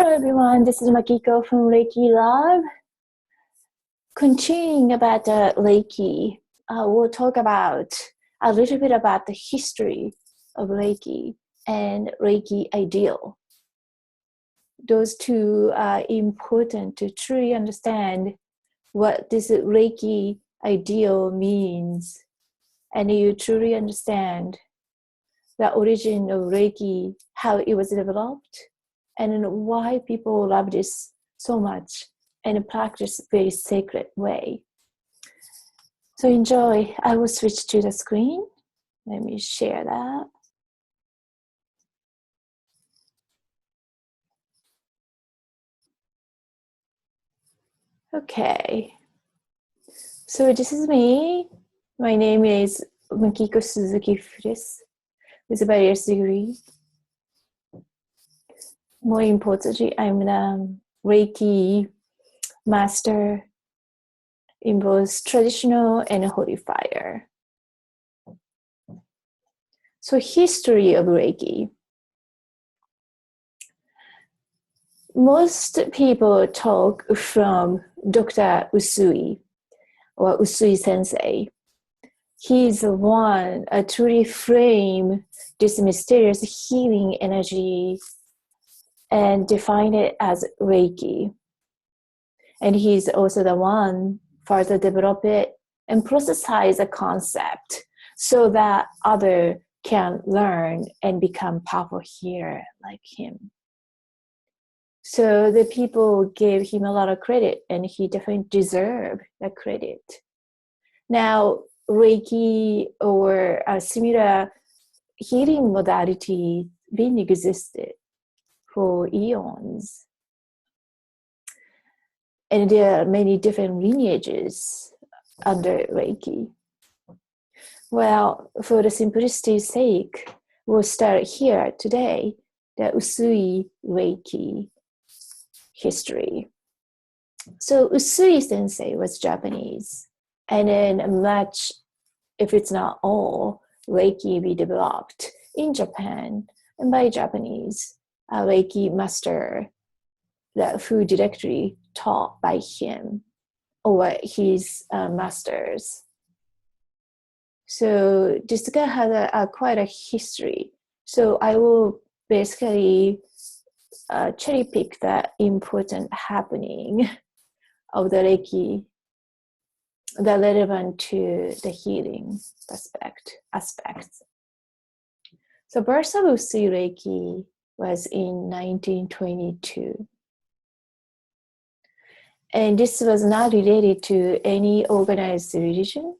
Hello everyone, this is Makiko from Reiki Love. Continuing about Reiki, we'll talk about a little bit about the history of Reiki and Reiki ideal. Those two are important to truly understand what this Reiki ideal means, and you truly understand the origin of Reiki, how it was developed, and why people love this so much and practice very sacred way. So enjoy. I will switch to the screen. Let me share that. Okay. So this is me. My name is Makiko Suzuki Fudes with a various degree. More importantly, I'm the Reiki master in both traditional and holy fire. So history of Reiki. Most people talk from Dr. Usui or Usui Sensei. He's the one to truly frame this mysterious healing energy and define it as Reiki. And he's also the one further develop it and processize a concept so that others can learn and become powerful healer like him. So the people gave him a lot of credit, and he definitely deserved that credit. Now, Reiki or a similar healing modality been existed for eons. And there are many different lineages under Reiki. Well, for the simplicity's sake, we'll start here today, the Usui Reiki history. So Usui Sensei was Japanese, and then much, if it's not all, Reiki be developed in Japan and by Japanese, a Reiki master who directly taught by him or his masters. So this guy has quite a history. So I will basically cherry pick the important happening of the Reiki that relevant to the healing aspects. So birth of Usui Reiki was in 1922. And this was not related to any organized religion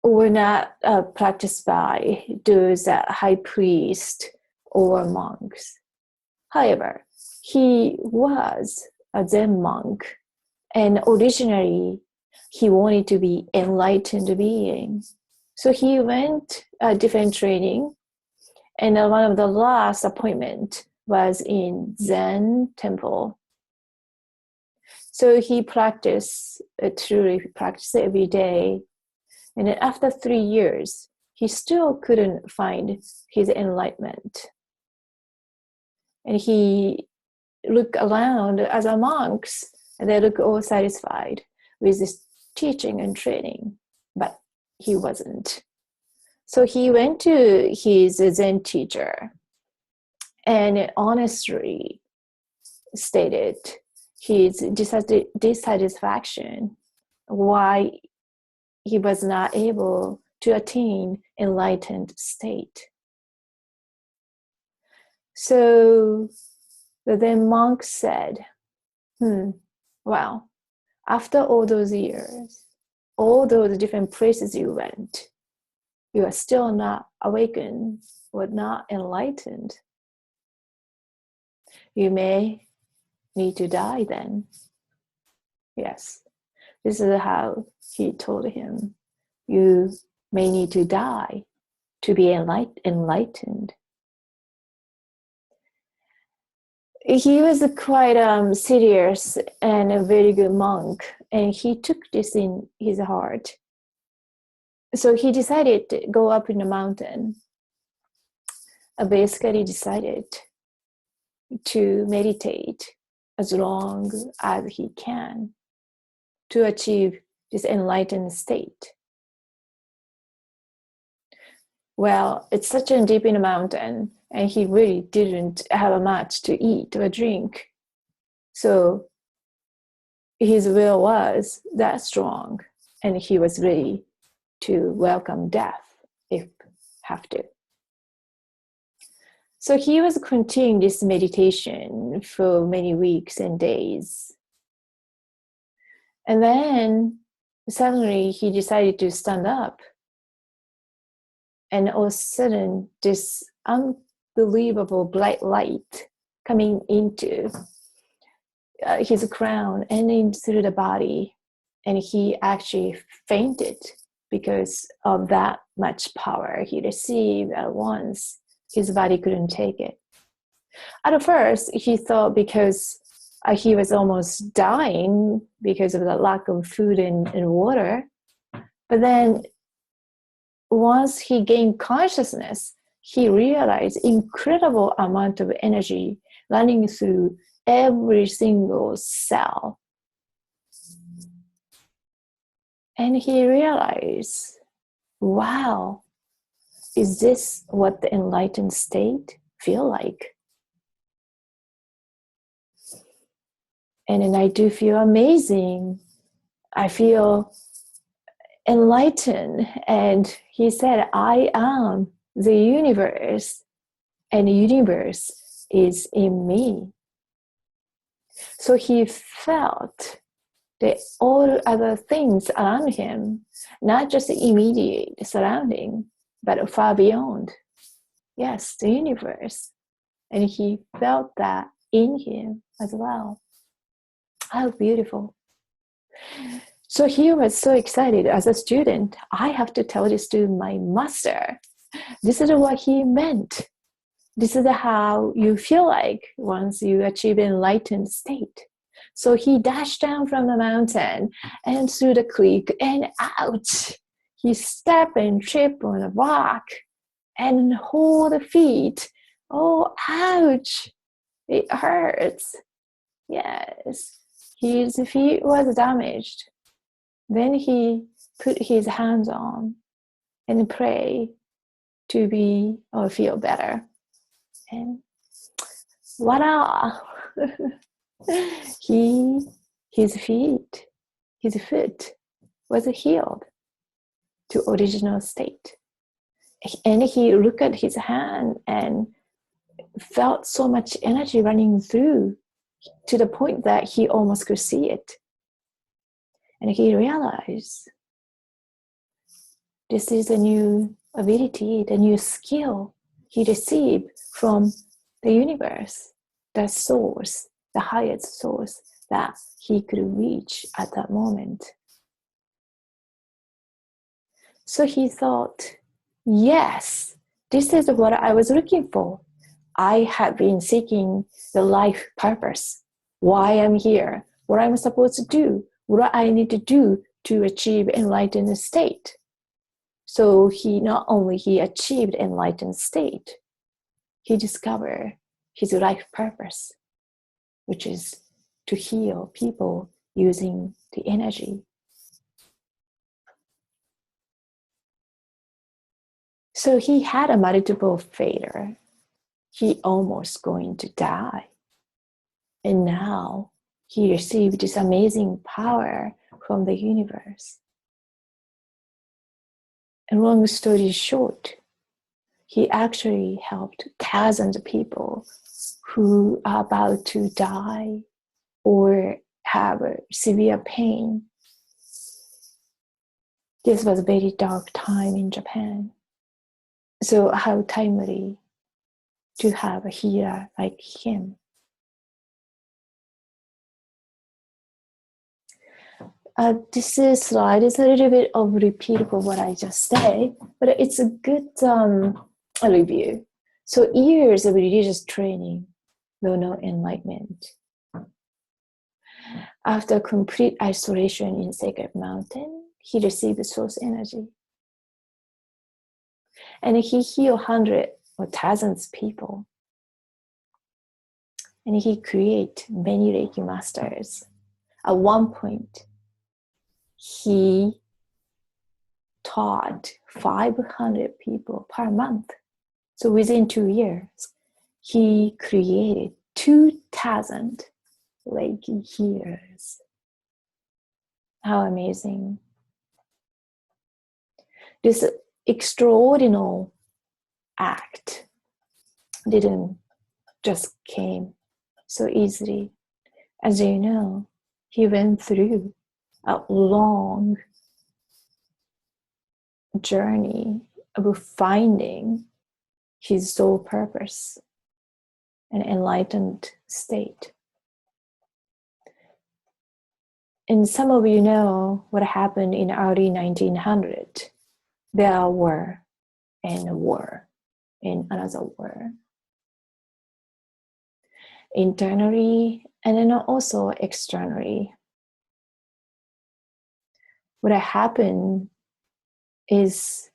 or not practiced by those high priests or monks. However, he was a Zen monk, and originally he wanted to be enlightened being. So he went different training, and one of the last appointment was in Zen temple. So he truly practiced every day. And then after 3 years, he still couldn't find his enlightenment. And he looked around as a monks, and they looked all satisfied with this teaching and training, but he wasn't. So he went to his Zen teacher and honestly stated his dissatisfaction, why he was not able to attain enlightened state. So the then monk said, well, after all those years, all those different places you went, you are still not awakened or not enlightened. You may need to die then. Yes, this is how he told him. You may need to die to be enlightened. He was quite serious and a very good monk, and he took this in his heart. So he decided to go up in the mountain. Basically decided to meditate as long as he can to achieve this enlightened state. Well, it's such a deep in the mountain, and he really didn't have much to eat or drink. So his will was that strong, and he was ready to welcome death if have to. So he was continuing this meditation for many weeks and days. And then suddenly he decided to stand up. And all of a sudden, this unbelievable bright light coming into his crown and in through the body. And he actually fainted because of that much power he received at once. His body couldn't take it. At first, he thought because he was almost dying because of the lack of food and water. But then once he gained consciousness, he realized incredible amount of energy running through every single cell. And he realized, wow, is this what the enlightened state feel like? And then I do feel amazing. I feel enlightened. And he said, I am the universe, and the universe is in me. So he felt that all other things around him, not just the immediate surrounding, but far beyond. Yes, the universe. And he felt that in him as well. How beautiful. So he was so excited as a student. I have to tell this to my master. This is what he meant. This is how you feel like once you achieve an enlightened state. So he dashed down from the mountain and through the creek and out. He stepped and tripped on a rock and hold the feet. Oh, ouch. It hurts. Yes. His feet was damaged. Then he put his hands on and pray to be or feel better. And voila! his foot was healed to original state. And he looked at his hand and felt so much energy running through to the point that he almost could see it. And he realized this is a new ability, the new skill he received from the universe, the source, the highest source that he could reach at that moment. So he thought, yes, this is what I was looking for. I have been seeking the life purpose, why I'm here, what I'm supposed to do, what I need to do to achieve enlightened state. So he not only he achieved enlightened state, he discovered his life purpose, which is to heal people using the energy. So he had a multiple failure. He almost going to die. And now he received this amazing power from the universe. And long story short, he actually helped thousands of people who are about to die or have severe pain. This was a very dark time in Japan. So how timely to have a healer like him. This slide is a little bit of repeat of what I just said, but it's a good review. So years of religious training, though no enlightenment. After complete isolation in sacred mountain, he received source energy. And he healed hundreds or thousands of people. and he created many Reiki masters. At one point, he taught 500 people per month. So within 2 years, he created 2,000 Reiki healers. How amazing. This extraordinary act didn't just came so easily. As you know, he went through a long journey of finding his soul purpose, an enlightened state. And some of you know what happened in early 1900. There were and war and another war. Internally and then also externally. What happened is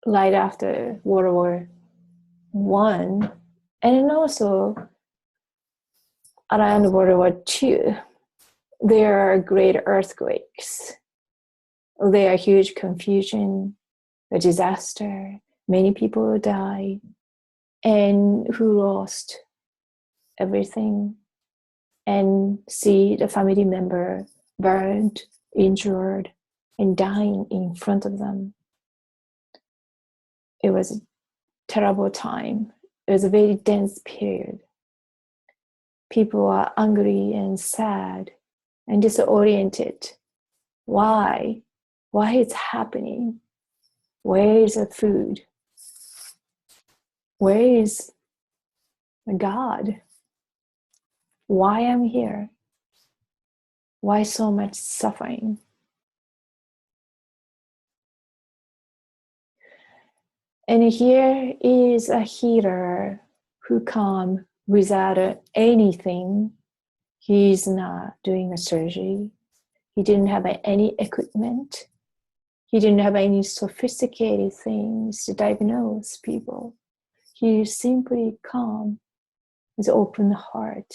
right after World War I, and then also around World War II, there are great earthquakes. There are huge confusion, a disaster, many people die, and who lost everything, and see the family member burned, injured, and dying in front of them. It was a terrible time. It was a very dense period. People are angry and sad and disoriented. Why? Why it's happening? Where is the food? Where is God? Why am I here? Why so much suffering? And here is a healer who come without anything. He's not doing a surgery. He didn't have any equipment. He didn't have any sophisticated things to diagnose people. He simply come with open heart.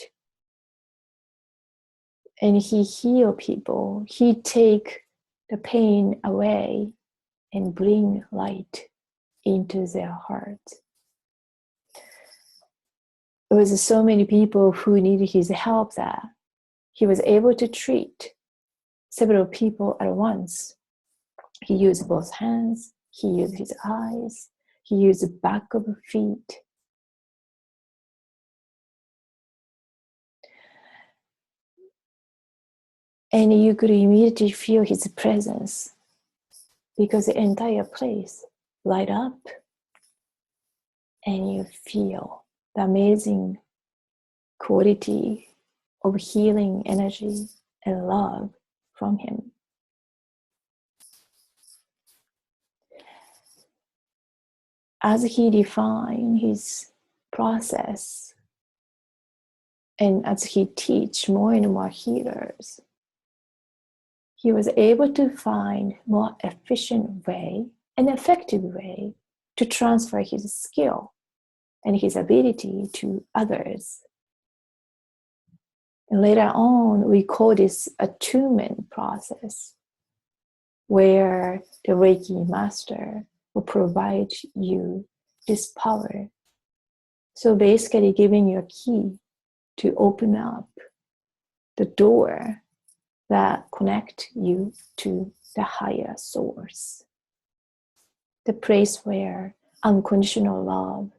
And he heal people. He take the pain away and bring light into their heart. There was so many people who needed his help that he was able to treat several people at once. He used both hands, he used his eyes, he used the back of the feet. And you could immediately feel his presence because the entire place light up, and you feel the amazing quality of healing energy and love from him. As he defined his process and as he teach more and more healers, he was able to find more efficient way and effective way to transfer his skill and his ability to others. And later on, we call this attunement process, where the Reiki master will provide you this power. So basically giving you a key to open up the door that connect you to the higher source, the place where unconditional love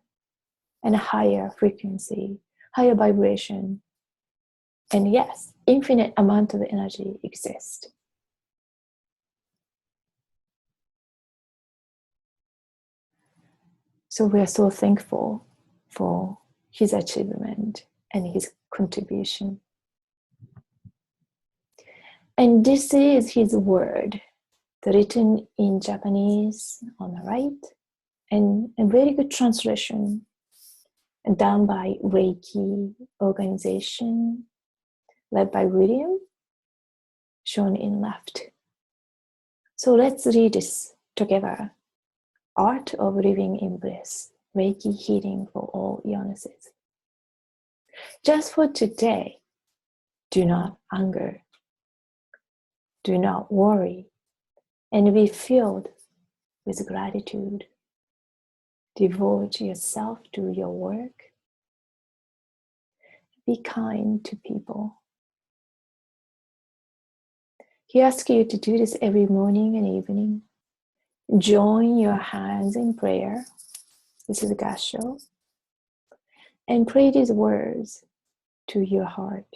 and a higher frequency, higher vibration, and yes, infinite amount of energy exist. So we are so thankful for his achievement and his contribution. And this is his word, written in Japanese on the right, and a very good translation done by Reiki organization led by William, shown in left. So let's read this together. Art of Living in Bliss, Reiki Healing for All Illnesses. Just for today, do not anger, do not worry, and be filled with gratitude. Devote yourself to your work. Be kind to people. He asks you to do this every morning and evening. Join your hands in prayer. This is a gasho. And pray these words to your heart.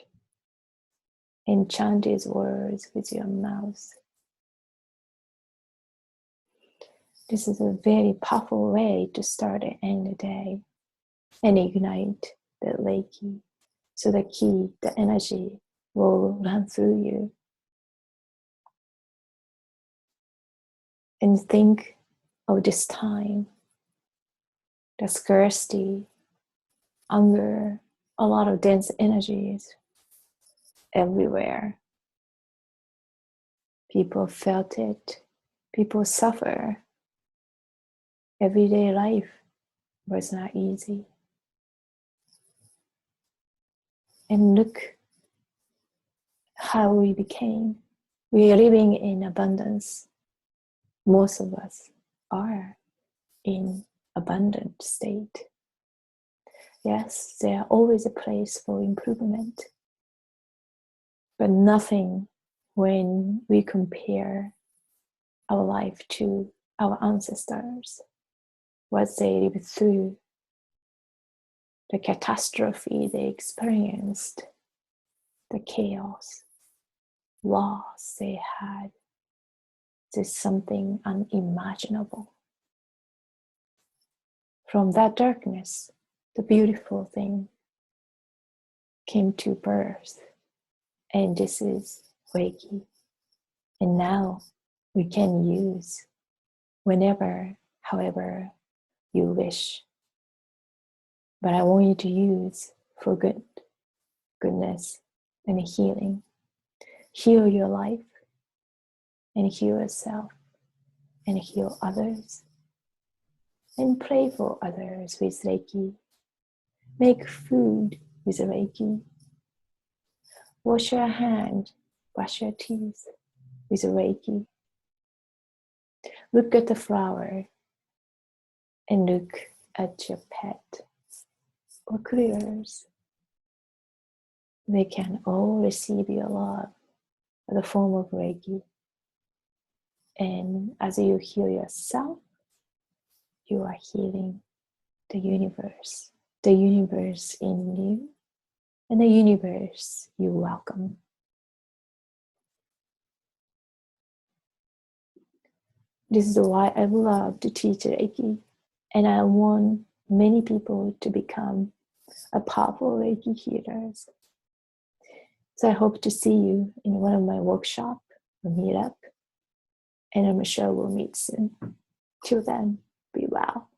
And chant these words with your mouth. This is a very powerful way to start and end the day and ignite the Reiki. So the ki, the energy, will run through you. And think of this time, the scarcity, anger, a lot of dense energies everywhere. People felt it. People suffer. Everyday life was not easy. And look how we became. We are living in abundance. Most of us are in abundant state. Yes, there's always a place for improvement, but nothing when we compare our life to our ancestors, what they lived through, the catastrophe they experienced, the chaos, loss they had. There's something unimaginable. From that darkness, the beautiful thing came to birth, and this is Reiki. And now we can use whenever, however you wish. But I want you to use for goodness, and healing. Heal your life, and heal yourself, and heal others. And pray for others with Reiki. Make food with Reiki. Wash your hand, brush your teeth with Reiki. Look at the flower and look at your pet or critters. They can all receive your love in the form of Reiki. And as you heal yourself, you are healing the universe in you, and the universe you welcome. This is why I love to teach Reiki, and I want many people to become a powerful Reiki healers. So I hope to see you in one of my workshops or meetup, and I'm sure we'll meet soon. Till then, be well.